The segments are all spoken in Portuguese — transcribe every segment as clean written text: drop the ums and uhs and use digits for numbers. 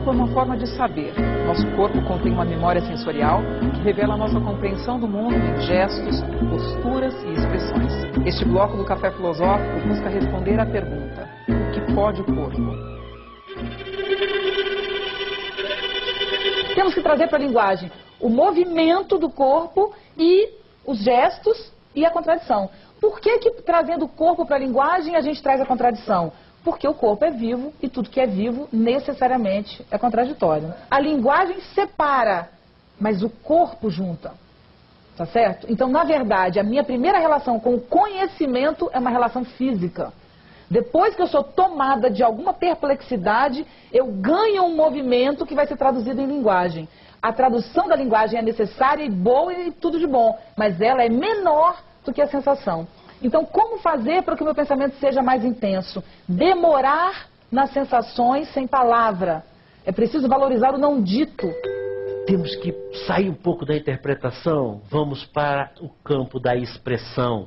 corpo é uma forma de saber. Nosso corpo contém uma memória sensorial que revela a nossa compreensão do mundo em gestos, posturas e expressões. Este bloco do Café Filosófico busca responder à pergunta: o que pode o corpo? Temos que trazer para a linguagem o movimento do corpo e os gestos e a contradição. Por que trazendo o corpo para a linguagem a gente traz a contradição? Porque o corpo é vivo e tudo que é vivo necessariamente é contraditório. A linguagem separa, mas o corpo junta. Tá certo? Então, na verdade, a minha primeira relação com o conhecimento é uma relação física. Depois que eu sou tomada de alguma perplexidade, eu ganho um movimento que vai ser traduzido em linguagem. A tradução da linguagem é necessária e boa e tudo de bom, mas ela é menor do que a sensação. Então, como fazer para que o meu pensamento seja mais intenso? Demorar nas sensações sem palavra. É preciso valorizar o não dito. Temos que sair um pouco da interpretação, vamos para o campo da expressão.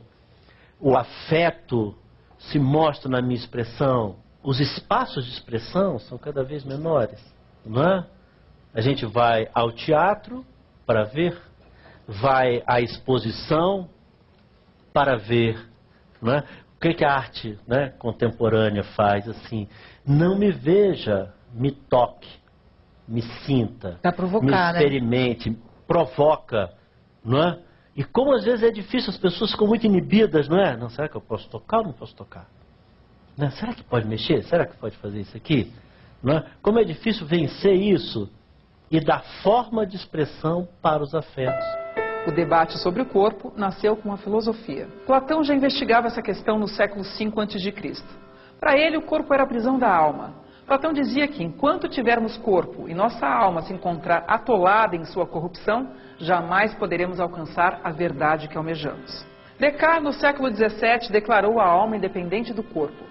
O afeto se mostra na minha expressão, os espaços de expressão são cada vez menores, não é? A gente vai ao teatro para ver, vai à exposição para ver, não é? O que a arte, né, contemporânea faz assim? Não me veja, me toque, me sinta, me experimente, né? Provoca, não é? E como às vezes é difícil, as pessoas ficam muito inibidas, não é? Não, será que eu posso tocar ou não posso tocar? Não, será que pode mexer? Será que pode fazer isso aqui? Não é? Como é difícil vencer isso e dar forma de expressão para os afetos. O debate sobre o corpo nasceu com a filosofia. Platão já investigava essa questão no século V a.C. Para ele, o corpo era a prisão da alma. Platão dizia que enquanto tivermos corpo e nossa alma se encontrar atolada em sua corrupção, jamais poderemos alcançar a verdade que almejamos. Descartes, no século XVII, declarou a alma independente do corpo.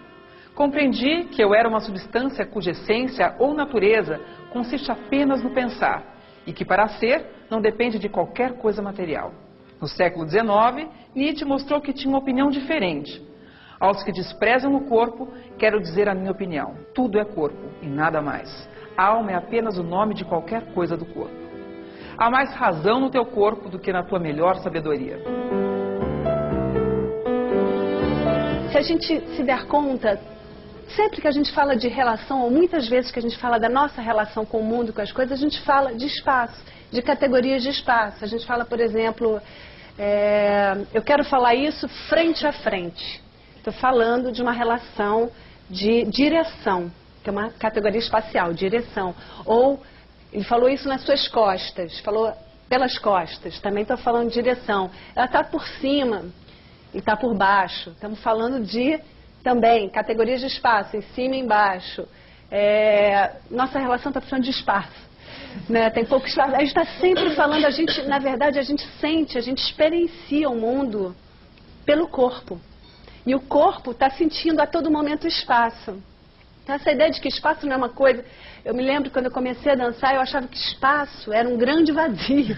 Compreendi que eu era uma substância cuja essência ou natureza consiste apenas no pensar, e que para ser não depende de qualquer coisa material. No século XIX, Nietzsche mostrou que tinha uma opinião diferente. Aos que desprezam o corpo, quero dizer a minha opinião. Tudo é corpo e nada mais. A alma é apenas o nome de qualquer coisa do corpo. Há mais razão no teu corpo do que na tua melhor sabedoria. Se a gente se der conta, sempre que a gente fala de relação, ou muitas vezes que a gente fala da nossa relação com o mundo, com as coisas, a gente fala de espaço, de categorias de espaço. A gente fala, por exemplo, eu quero falar isso frente a frente. Estou falando de uma relação de direção, que é uma categoria espacial, direção. Ou, ele falou isso nas suas costas, falou pelas costas, também estou falando de direção. Ela está por cima, ele está por baixo. Estamos falando de, também, categorias de espaço, em cima e embaixo. Nossa relação está precisando de espaço. Né? Tem pouco espaço. A gente está sempre falando, na verdade, a gente sente, a gente experiencia o mundo pelo corpo. E o corpo está sentindo a todo momento o espaço. Então, essa ideia de que espaço não é uma coisa... Eu me lembro quando eu comecei a dançar, eu achava que espaço era um grande vazio,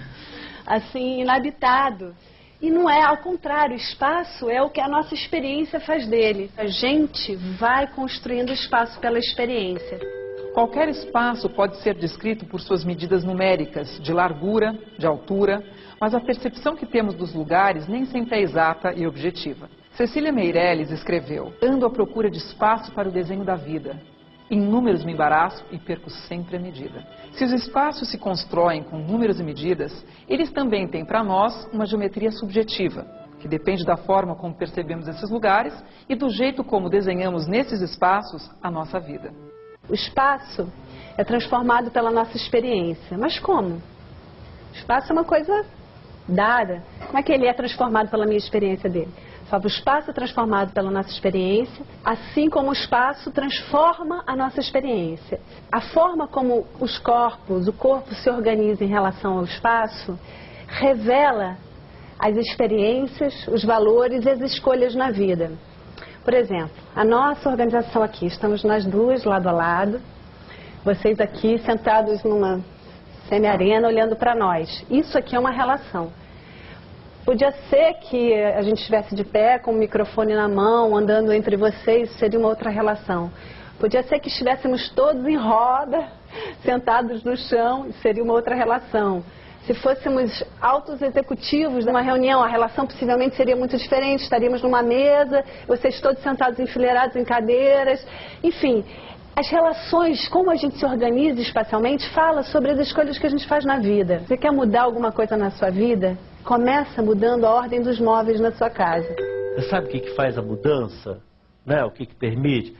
assim, inabitado. E não é, ao contrário, espaço é o que a nossa experiência faz dele. A gente vai construindo espaço pela experiência. Qualquer espaço pode ser descrito por suas medidas numéricas, de largura, de altura, mas a percepção que temos dos lugares nem sempre é exata e objetiva. Cecília Meirelles escreveu: ando à procura de espaço para o desenho da vida. Em números me embaraço e perco sempre a medida. Se os espaços se constroem com números e medidas, eles também têm para nós uma geometria subjetiva, que depende da forma como percebemos esses lugares e do jeito como desenhamos nesses espaços a nossa vida. O espaço é transformado pela nossa experiência. Mas como? O espaço é uma coisa dada. Como é que ele é transformado pela minha experiência dele? O espaço é transformado pela nossa experiência, assim como o espaço transforma a nossa experiência. A forma como o corpo se organiza em relação ao espaço, revela as experiências, os valores e as escolhas na vida. Por exemplo, a nossa organização aqui, estamos nós duas lado a lado, vocês aqui sentados numa semi-arena olhando para nós. Isso aqui é uma relação. Podia ser que a gente estivesse de pé, com o microfone na mão, andando entre vocês, seria uma outra relação. Podia ser que estivéssemos todos em roda, sentados no chão, seria uma outra relação. Se fôssemos altos executivos numa reunião, a relação possivelmente seria muito diferente. Estaríamos numa mesa, vocês todos sentados enfileirados em cadeiras. Enfim, as relações, como a gente se organiza espacialmente, fala sobre as escolhas que a gente faz na vida. Você quer mudar alguma coisa na sua vida? Começa mudando a ordem dos móveis na sua casa. Você sabe o que faz a mudança? Né? O que permite?